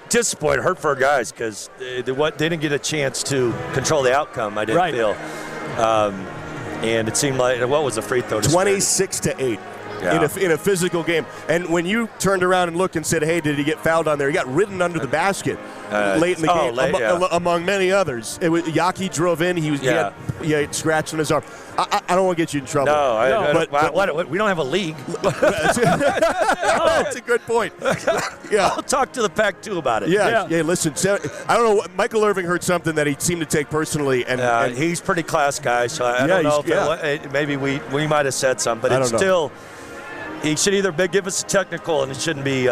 Disappointed, hurt for our guys because they didn't get a chance to control the outcome. I didn't feel, and it seemed like what was the free throw? 26-8 in a physical game. And when you turned around and looked and said, "Hey, did he get fouled on there?" He got ridden under the basket late in the game, among many others. It was Yaki drove in. He had scratch on his arm. I don't want to get you in trouble. But we don't have a league. That's a good point. Yeah, I'll talk to the Pac-2 about it. Yeah. Listen, I don't know. Michael Irving heard something that he seemed to take personally, and he's pretty class guy. So I don't know. Maybe we might have said something, but it's still. He should either give us a technical, and it shouldn't be.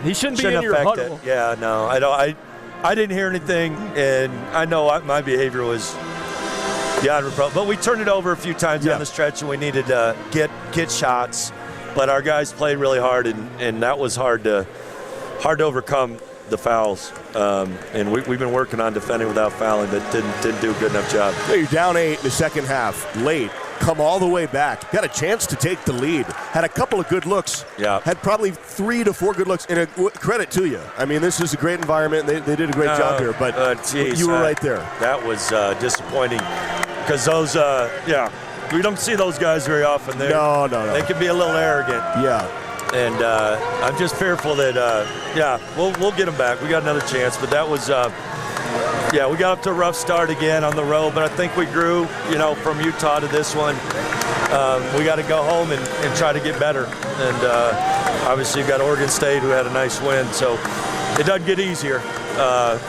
He shouldn't be in your huddle. Yeah, no, I don't. I didn't hear anything, and I know my behavior was beyond reproach. But we turned it over a few times down the stretch, and we needed to get shots. But our guys played really hard, and that was hard to overcome the fouls. And we've been working on defending without fouling, but didn't do a good enough job. Yeah, you're down 8 in the second half, late. Come all the way back. Got a chance to take the lead. Had a couple of good looks. Yeah. Had probably 3 to 4 good looks. And credit to you. I mean, this is a great environment. They did a great job here. But you were right there. That was disappointing because those, we don't see those guys very often. No. They can be a little arrogant. Yeah. And I'm just fearful that, we'll get them back. We got another chance. But that was. We got up to a rough start again on the road, but I think we grew, from Utah to this one. We got to go home and try to get better. And obviously you've got Oregon State who had a nice win, so it doesn't get easier. No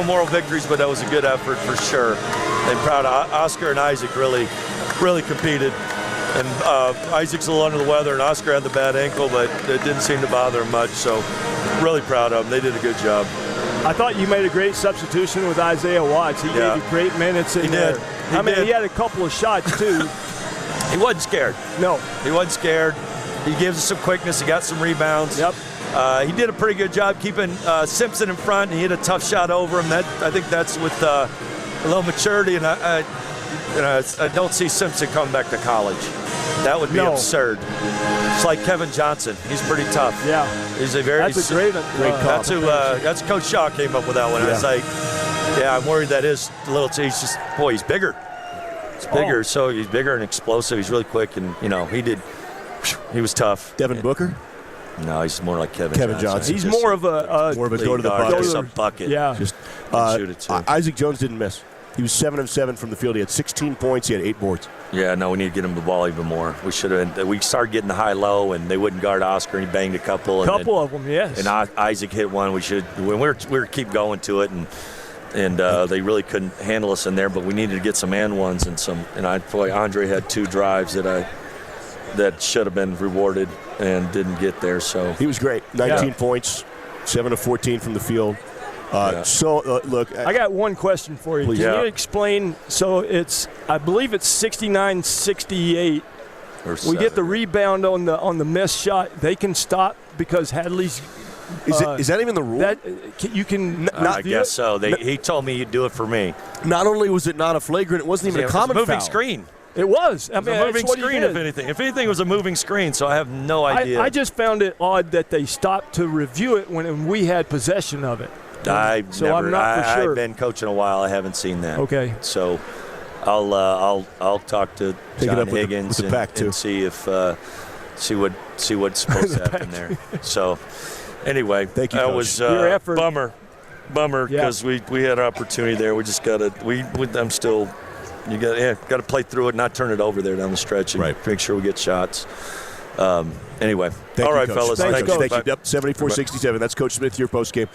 moral victories, but that was a good effort for sure. And proud of Oscar and Isaac really competed. And Isaac's a little under the weather, and Oscar had the bad ankle, but it didn't seem to bother him much. So really proud of them. They did a good job. I thought you made a great substitution with Isaiah Watts. He gave you great minutes in there. He had a couple of shots, too. He wasn't scared. No. He wasn't scared. He gives us some quickness. He got some rebounds. Yep. He did a pretty good job keeping Simpson in front. He hit a tough shot over him. I think that's with a little maturity, and I don't see Simpson coming back to college. That would be absurd. It's like Kevin Johnson. He's pretty tough. Yeah. He's a great call. That's Coach Shaw came up with that one. I was like, I'm worried that is a little. He's bigger. He's bigger, so he's bigger and explosive. He's really quick, and he was tough. Devin Booker? No, he's more like Kevin Johnson. He's more of a go to the bucket. Just a bucket. Yeah. Just shoot it too. Isaac Jones didn't miss. He was 7 of 7 from the field. He had 16 points. He had 8 boards. Yeah, no, we need to get him the ball even more. We should have. We started getting the high-low, and they wouldn't guard Oscar, and he banged a couple. Of them, yes. And Isaac hit one. We were keep going to it, and they really couldn't handle us in there. But we needed to get some and ones and some. And I feel like Andre had 2 drives that should have been rewarded and didn't get there. So he was great. 19 points, 7 of 14 from the field. Look, I got one question for you. Please. Can you explain? So I believe it's 69-68. We get the rebound on the missed shot. They can stop because Hadley's. Is that even the rule? You can not I guess so. He told me you'd do it for me. Not only was it not a flagrant, it wasn't even a common foul. It was a moving screen. It was. It was a moving screen, if anything. If anything, it was a moving screen, so I have no idea. I just found it odd that they stopped to review it when we had possession of it. I'm not for sure. I've been coaching a while. I haven't seen that. Okay. So I'll talk to John Higgins and see if see what's supposed to happen there. So anyway, thank you, that Coach. was your effort. Bummer because we had an opportunity there. We just got to I'm still. You got to play through it, not turn it over there down the stretch, and make sure we get shots. Anyway, all right, fellas. Thank you. Yep, 74-67. That's Coach Smith, your post game.